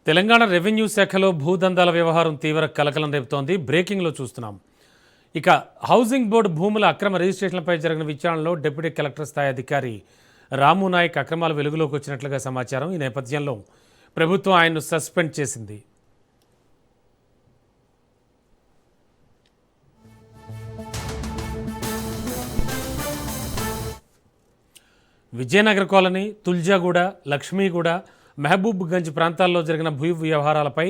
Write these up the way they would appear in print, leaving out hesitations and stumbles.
Telangana revenue శాఖలో భూదందాల వ్యవహారం తీవ్ర కలకలం రేపుతోంది. బ్రేకింగ్లో చూస్తున్నాం. ఇక హౌసింగ్ బోర్డు భూముల అక్రమ రిజిస్ట్రేషన్లపై జరిగిన విచారణలో డిప్యూటీ కలెక్టర్ స్థాయి అధికారి రాము నాయక్ అక్రమాలు వెలుగులోకి వచ్చినట్లుగా సమాచారం. ఈ నేపథ్యంలో ప్రభుత్వం ఆయన్ను సస్పెండ్ చేసింది. విజయనగర్ కాలనీ, తుల్జాగూడ, లక్ష్మీగూడ, మహబూబ్గంజ్ ప్రాంతాల్లో జరిగిన భూ వ్యవహారాలపై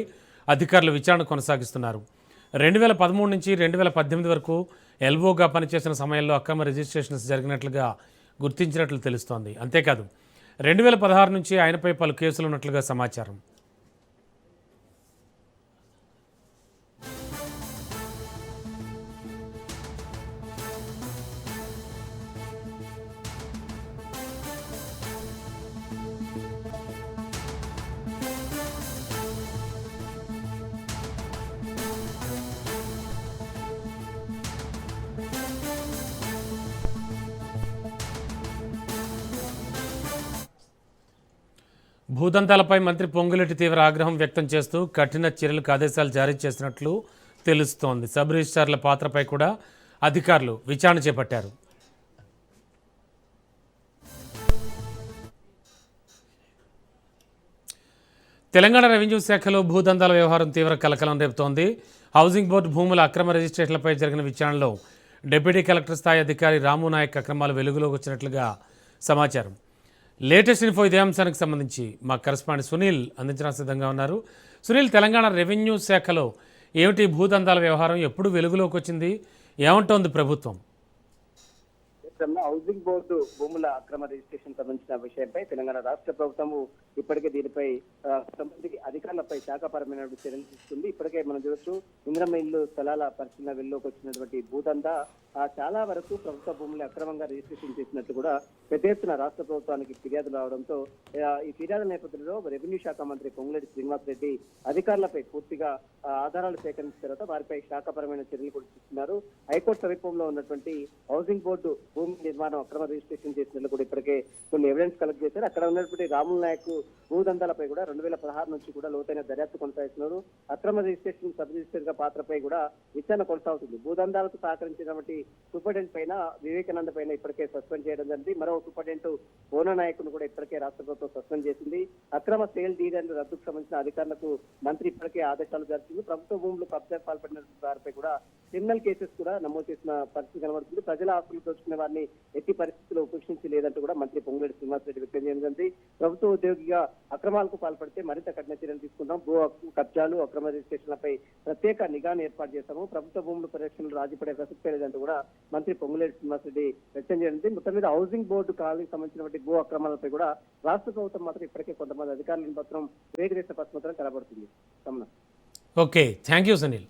అధికారులు విచారణ కొనసాగిస్తున్నారు. 2013 నుంచి 2018 వరకు ఎల్ఓగా పనిచేసిన సమయంలో అక్రమ రిజిస్ట్రేషన్స్ జరిగినట్లుగా గుర్తించినట్లు తెలుస్తోంది. అంతేకాదు 2016 నుంచి ఆయనపై పలు కేసులు ఉన్నట్లుగా సమాచారం. భూదందాలపై మంత్రి పొంగులేటి తీవ్ర ఆగ్రహం వ్యక్తం చేస్తూ కఠిన చర్యలకు ఆదేశాలు జారీ చేసినట్లు తెలుస్తోంది. సబ్ రిజిస్ట్రార్ల పాత్రపై కూడా అధికారులు విచారణ చేపట్టారు. తెలంగాణ రెవెన్యూ శాఖలో భూదందాల వ్యవహారం తీవ్ర కలకలం రేపుతోంది. హౌసింగ్ బోర్డు భూముల అక్రమ రిజిస్ట్రేషన్లపై జరిగిన విచారణలో డిప్యూటీ కలెక్టర్ స్థాయి అధికారి రాము నాయక్ అక్రమాలు వెలుగులోకి వచ్చినట్లుగా సమాచారం. లేటెస్ట్ ఇన్ఫో ఇదే అంశానికి సంబంధించి మా కరెస్పాండెంట్ సునీల్ అందించడానికి సిద్ధంగా ఉన్నారు. సునీల్, తెలంగాణ రెవెన్యూ శాఖలో ఏమిటి భూదందాల వ్యవహారం, ఎప్పుడు వెలుగులోకి వచ్చింది, ఏమంటోంది ప్రభుత్వం? హౌసింగ్ బోర్డు భూముల అక్రమ రిజిస్ట్రేషన్ సంబంధించిన విషయంపై తెలంగాణ రాష్ట్ర ప్రభుత్వము ఇప్పటికే దీనిపై సంబంధించి అధికారులపై శాఖపరమైన చర్యలు తీసుకుంది. ఇప్పటికే మనం చూడొచ్చు, ఇంద్రమ్మ ఇల్లు స్థలాల పరిశీలన వెల్లోకి వచ్చినటువంటి భూదందా చాలా వరకు ప్రభుత్వ భూములు అక్రమంగా రిజిస్ట్రేషన్ చేసినట్లు కూడా పెద్ద ఎత్తున రాష్ట్ర ప్రభుత్వానికి ఫిర్యాదులు రావడంతో ఈ ఫిర్యాదుల నేపథ్యంలో రెవెన్యూ శాఖ మంత్రి పొంగులేటి శ్రీనివాసరెడ్డి అధికారులపై పూర్తిగా ఆధారాలు సేకరించిన తర్వాత వారిపై శాఖపరమైన చర్యలు కూడా తీసుకున్నారు. హైకోర్టు సమీపంలో ఉన్నటువంటి హౌసింగ్ బోర్డు భూమి నిర్మాణం అక్రమ రిజిస్ట్రేషన్ చేసినట్లు కూడా ఇప్పటికే కొన్ని ఎవిడెన్స్ కలెక్ట్ చేశారు. అక్కడ ఉన్నటువంటి రాముల నాయక్ భూదందాలపై కూడా 2016 నుంచి కూడా లోతైన దర్యాప్తు కొనసాగిస్తున్నారు. అక్రమ రిజిస్ట్రేషన్ సబ్ రిజిస్టర్ గా పాత్రపై కూడా విచారణ కొనసాగుతుంది. భూదందాలకు సహకరించినటువంటి సూపరింటెండెంట్ పైన వివేకానంద పైన ఇప్పటికే సస్పెండ్ చేయడం జరిగింది. మరో సూపరింటెండెంట్ బోన నాయకును కూడా ఇప్పటికే రాష్ట్ర ప్రభుత్వం సస్పెండ్ చేసింది. అక్రమ సేల్ డీడ్ అండ్ రద్దుకు సంబంధించిన అధికారులకు మంత్రి ఇప్పటికే ఆదేశాలు జరిగింది. ప్రభుత్వ భూములు కబ్జాకు పాల్పడిన వారిపై కూడా క్రిమినల్ కేసెస్ కూడా నమోదు చేసిన పరిస్థితి కనబడుతుంది. ప్రజల ఆస్తులు దోచుకునే వారిని ఎట్టి పరిస్థితుల్లో ఉపేక్షించి లేదంటూ కూడా మంత్రి పొంగులేటి శ్రీనివాసరెడ్డి వ్యక్తం చేయడం జరిగింది. ప్రభుత్వ ఉద్యోగిగా అక్రమాలకు పాల్పడితే మరింత కఠిన చర్యలు తీసుకుంటాం. భూ కబ్జాలు, అక్రమ రిజిస్ట్రేషన్లపై ప్రత్యేక నిఘాను ఏర్పాటు చేస్తాము. ప్రభుత్వ భూముల పరిరక్షణలు రాజీపడే ప్రసక్తే లేదంటూ కూడా మంత్రి పొంగులేటి శ్రీనివాసరెడ్డి వ్యక్తం చేయడం. మొత్తం మీద హౌసింగ్ బోర్డు కాలనీకి సంబంధించినటువంటి భూ అక్రమాలపై కూడా రాష్ట్ర ప్రభుత్వం మాత్రం ఇప్పటికే కొంతమంది అధికారులను మాత్రం వేగవేసే పత్రం కనబడుతుంది. Okay, thank you Sunil.